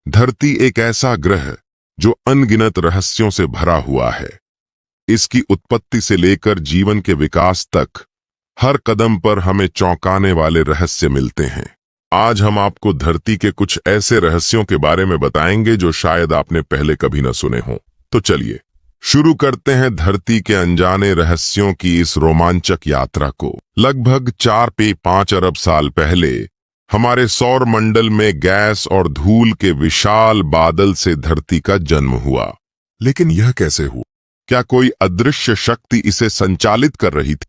धरती एक ऐसा ग्रह जो अनगिनत रहस्यों से भरा हुआ है। इसकी उत्पत्ति से लेकर जीवन के विकास तक हर कदम पर हमें चौंकाने वाले रहस्य मिलते हैं। आज हम आपको धरती के कुछ ऐसे रहस्यों के बारे में बताएंगे जो शायद आपने पहले कभी न सुने हों। तो चलिए शुरू करते हैं धरती के अनजाने रहस्यों की इस रोमांचक यात्रा को। लगभग 4.5 अरब साल पहले हमारे सौर मंडल में गैस और धूल के विशाल बादल से धरती का जन्म हुआ। लेकिन यह कैसे हुआ? क्या कोई अदृश्य शक्ति इसे संचालित कर रही थी?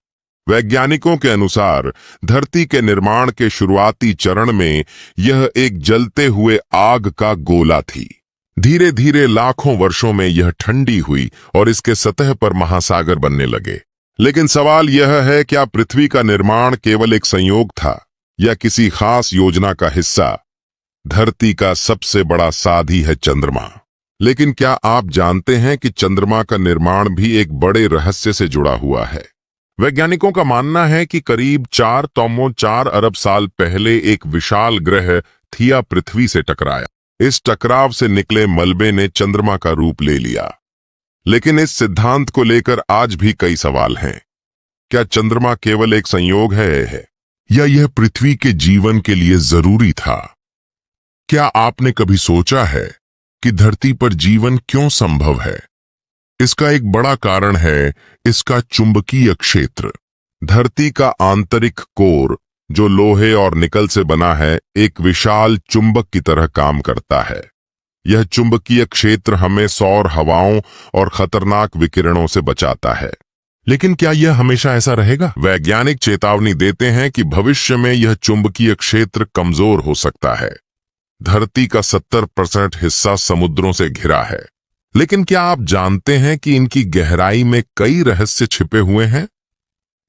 वैज्ञानिकों के अनुसार धरती के निर्माण के शुरुआती चरण में यह एक जलते हुए आग का गोला थी। धीरे धीरे लाखों वर्षों में यह ठंडी हुई और इसके सतह पर महासागर बनने लगे। लेकिन सवाल यह है, क्या पृथ्वी का निर्माण केवल एक संयोग था या किसी खास योजना का हिस्सा? धरती का सबसे बड़ा साथी है चंद्रमा। लेकिन क्या आप जानते हैं कि चंद्रमा का निर्माण भी एक बड़े रहस्य से जुड़ा हुआ है? वैज्ञानिकों का मानना है कि करीब 4.4 अरब साल पहले एक विशाल ग्रह थिया पृथ्वी से टकराया। इस टकराव से निकले मलबे ने चंद्रमा का रूप ले लिया। लेकिन इस सिद्धांत को लेकर आज भी कई सवाल हैं। क्या चंद्रमा केवल एक संयोग है या यह पृथ्वी के जीवन के लिए जरूरी था? क्या आपने कभी सोचा है कि धरती पर जीवन क्यों संभव है? इसका एक बड़ा कारण है इसका चुंबकीय क्षेत्र। धरती का आंतरिक कोर, जो लोहे और निकल से बना है, एक विशाल चुंबक की तरह काम करता है। यह चुंबकीय क्षेत्र हमें सौर हवाओं और खतरनाक विकिरणों से बचाता है। लेकिन क्या यह हमेशा ऐसा रहेगा? वैज्ञानिक चेतावनी देते हैं कि भविष्य में यह चुंबकीय क्षेत्र कमजोर हो सकता है। धरती का 70% हिस्सा समुद्रों से घिरा है। लेकिन क्या आप जानते हैं कि इनकी गहराई में कई रहस्य छिपे हुए हैं?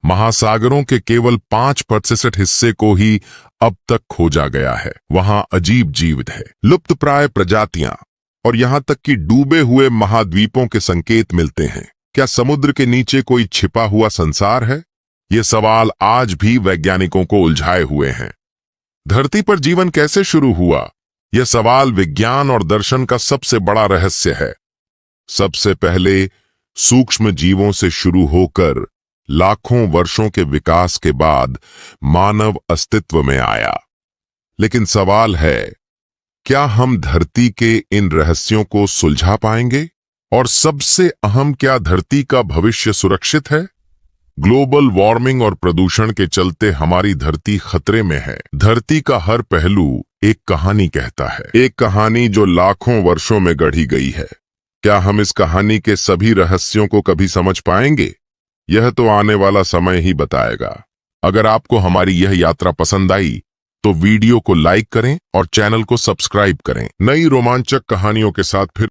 महासागरों के केवल 5% हिस्से को ही अब तक खोजा गया है। वहां अजीब जीव है, लुप्तप्राय प्रजातियां और यहां तक कि डूबे हुए महाद्वीपों के संकेत मिलते हैं। क्या समुद्र के नीचे कोई छिपा हुआ संसार है? ये सवाल आज भी वैज्ञानिकों को उलझाए हुए हैं। धरती पर जीवन कैसे शुरू हुआ? यह सवाल विज्ञान और दर्शन का सबसे बड़ा रहस्य है। सबसे पहले सूक्ष्म जीवों से शुरू होकर लाखों वर्षों के विकास के बाद मानव अस्तित्व में आया। लेकिन सवाल है, क्या हम धरती के इन रहस्यों को सुलझा पाएंगे? और सबसे अहम, क्या धरती का भविष्य सुरक्षित है? ग्लोबल वार्मिंग और प्रदूषण के चलते हमारी धरती खतरे में है। धरती का हर पहलू एक कहानी कहता है, एक कहानी जो लाखों वर्षों में गढ़ी गई है। क्या हम इस कहानी के सभी रहस्यों को कभी समझ पाएंगे? यह तो आने वाला समय ही बताएगा। अगर आपको हमारी यह यात्रा पसंद आई तो वीडियो को लाइक करें और चैनल को सब्सक्राइब करें। नई रोमांचक कहानियों के साथ फिर